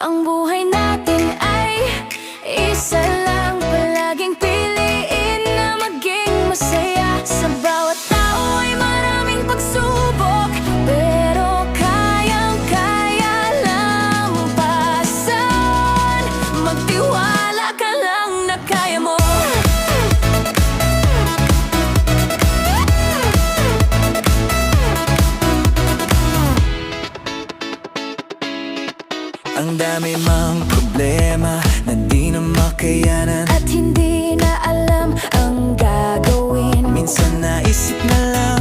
Ang buhay natin ay isa lang. Palaging piliin na maging masaya. Sa bawat tao ay maraming pagsubok, pero kayang-kaya lampasan. Magtiwala ka lang na kaya mo. Ang dami mang problema na di na makayanan, At hindi na alam ang gagawin. minsan naisip na lang